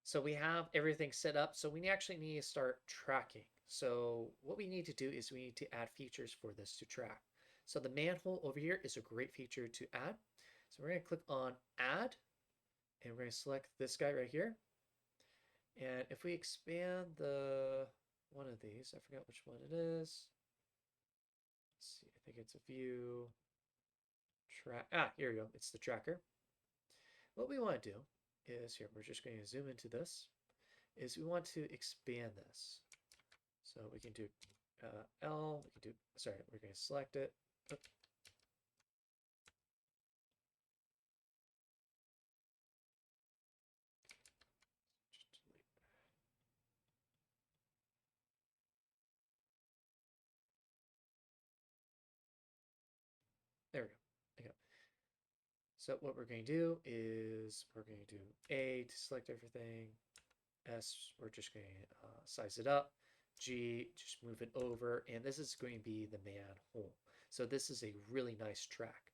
So we have everything set up. So we actually need to start tracking. So what we need to do is we need to add features for this to track. So the manhole over here is a great feature to add. So we're going to click on add and we're going to select this guy right here. And if we expand the one of these, I forgot which one it is. Let's see, I think it's a view track. Here we go. It's the tracker. What we want to do is here, we're just going to zoom into this, is we want to expand this. So we can do L, we can do, sorry, we're going to select it. Oop. There we go. Okay. So what we're going to do is we're going to do A to select everything. S, we're just going to size it up. G, just move it over. And this is going to be the manhole. So this is a really nice track.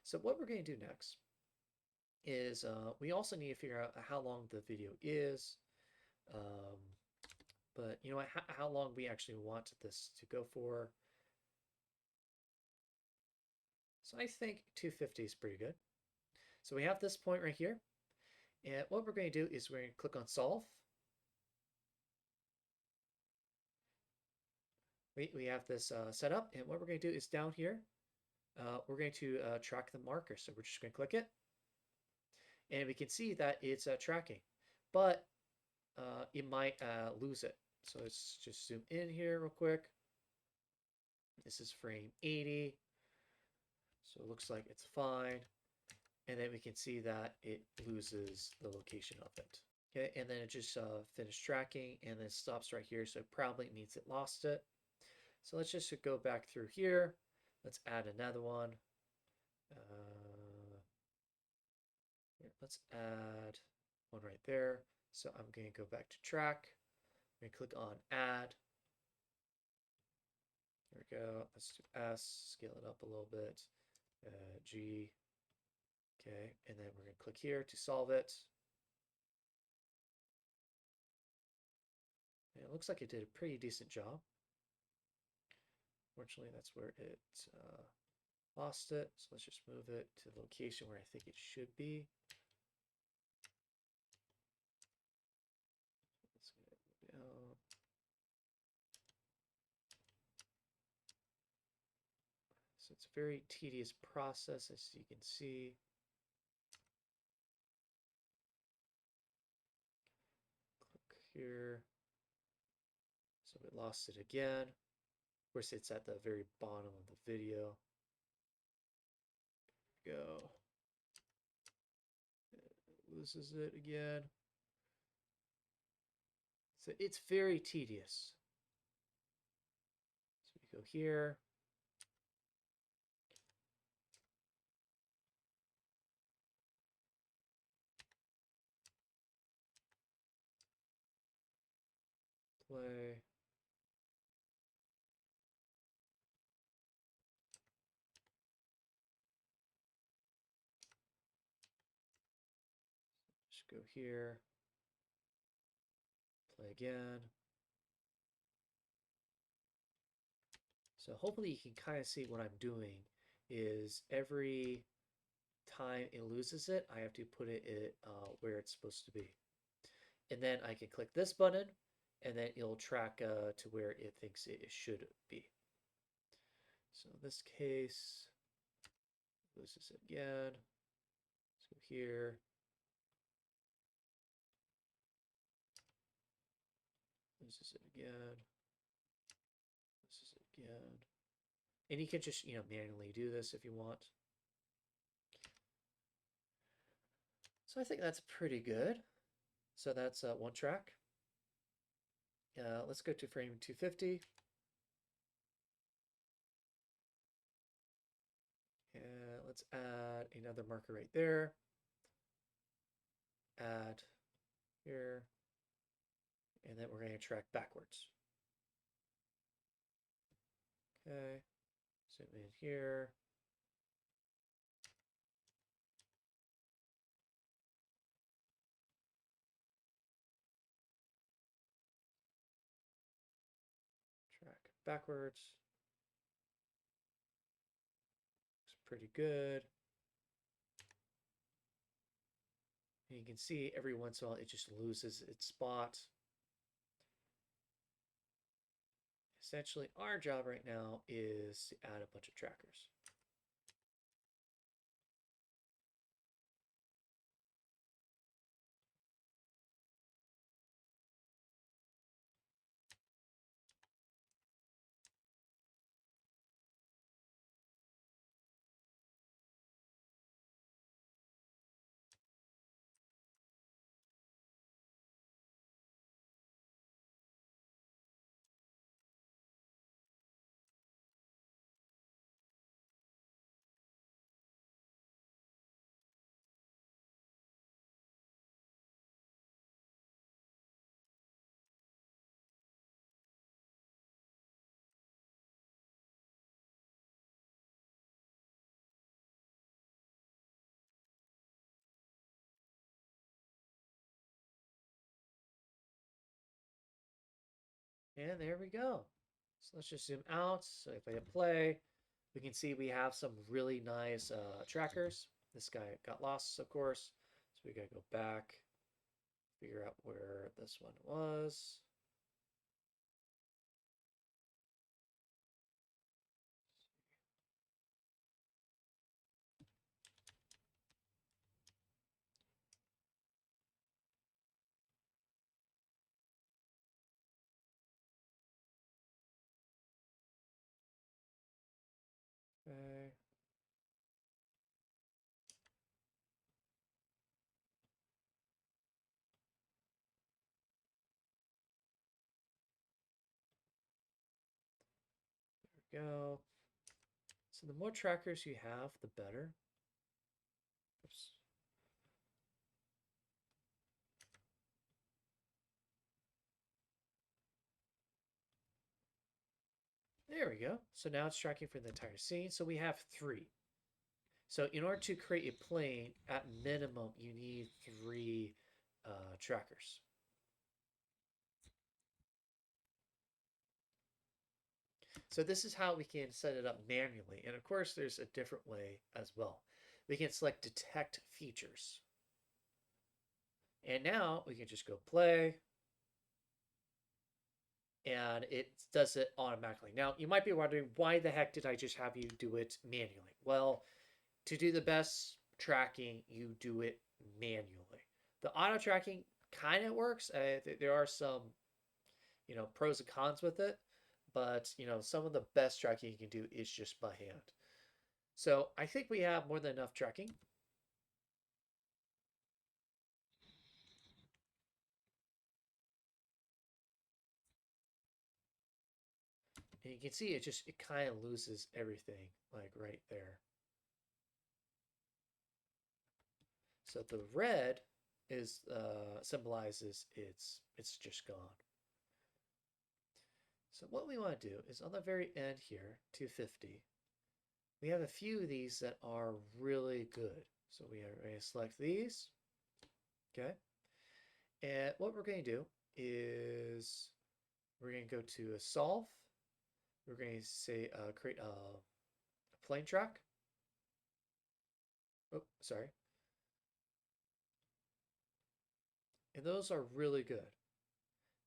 So what we're going to do next is we also need to figure out how long the video is. But you know what, how long we actually want this to go for. So I think 250 is pretty good. So we have this point right here. And what we're going to do is we're going to click on solve. We have this set up. And what we're going to do is down here, we're going to track the marker. So we're just going to click it. And we can see that it's tracking. But it might lose it. So let's just zoom in here real quick. This is frame 80. So it looks like it's fine. And then we can see that it loses the location of it. Okay, and then it just finished tracking and then stops right here. So it probably means it lost it. So let's just go back through here. Let's add another one. Here, let's add one right there. So I'm going to go back to track. I'm going to click on add. There we go. Let's do S, scale it up a little bit. G. Okay, and then we're going to click here to solve it. And it looks like it did a pretty decent job. Fortunately, that's where it lost it. So let's just move it to the location where I think it should be. Let's get it down. So it's a very tedious process, as you can see. Click here. So it lost it again. Of course, it's at the very bottom of the video. There we go. It loses it again. So it's very tedious. So we go here. Play. Just go here. Play again. So hopefully you can kind of see what I'm doing is every time it loses it, I have to put it where it's supposed to be. And then I can click this button and then it'll track to where it thinks it should be. So in this case, loses it again. Let's go here. Loses it again. Loses it again. And you can just, manually do this if you want. So I think that's pretty good. So that's one track. Let's go to frame 250. And let's add another marker right there. Add here. And then we're going to track backwards. Okay. Zoom in here. backwards. It's pretty good. And you can see every once in a while it just loses its spot. Essentially, our job right now is to add a bunch of trackers. And there we go. So let's just zoom out. So if I hit play, we can see we have some really nice trackers. This guy got lost, of course. So we gotta go back, figure out where this one was. Okay. There we go. So the more trackers you have, the better. Oops. There we go. So now it's tracking for the entire scene. So we have 3. So in order to create a plane, at minimum, you need 3 trackers. So this is how we can set it up manually. And of course, there's a different way as well. We can select detect features. And now we can just go play. And it does it automatically. Now, you might be wondering, why the heck did I just have you do it manually? Well, to do the best tracking, you do it manually. The auto tracking kind of works. There are some, pros and cons with it, but some of the best tracking you can do is just by hand. So I think we have more than enough tracking. And you can see it kind of loses everything like right there. So the red is symbolizes it's just gone. So what we want to do is on the very end here, 250, we have a few of these that are really good. So we are going to select these. Okay. And what we're going to do is we're going to go to a solve. We're going to say create a plane track. Oh, sorry. And those are really good.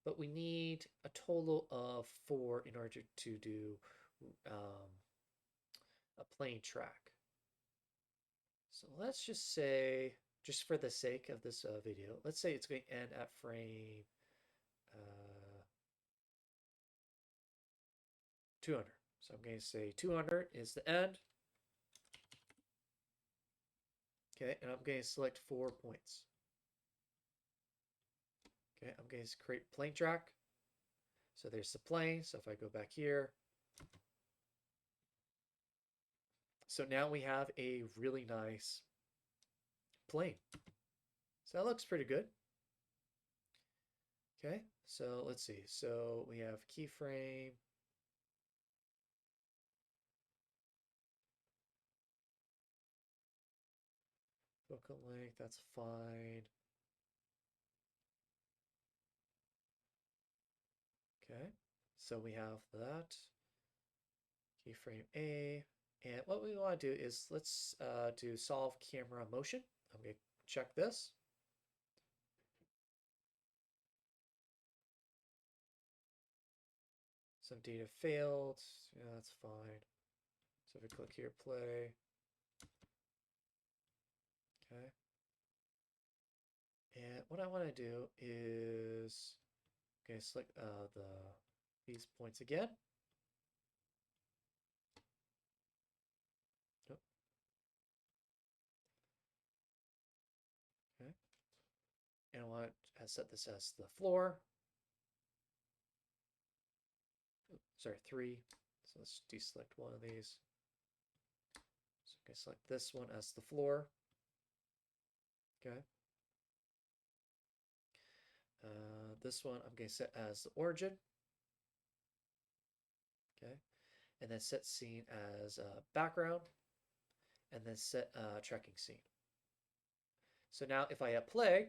But we need a total of 4 in order to do a plane track. So let's just say, just for the sake of this video, let's say it's going to end at frame 200. So I'm going to say 200 is the end. Okay, and I'm going to select 4 points. Okay, I'm going to create plane track. So there's the plane. So if I go back here, so now we have a really nice plane. So that looks pretty good. Okay, so let's see. So we have keyframe. Focal length, that's fine. Okay, So we have that keyframe A. And what we want to do is let's do solve camera motion. I'm going to check this. Some data failed. Yeah, that's fine. So if we click here, play. Okay. And what I want to do is, okay, select these points again. Oh, okay. And I want to set this as the floor. Oh, sorry, 3. So let's deselect one of these. So I can select this one as the floor. Okay. This one I'm going to set as the origin. Okay. And then set scene as background. And then set tracking scene. So now if I hit play,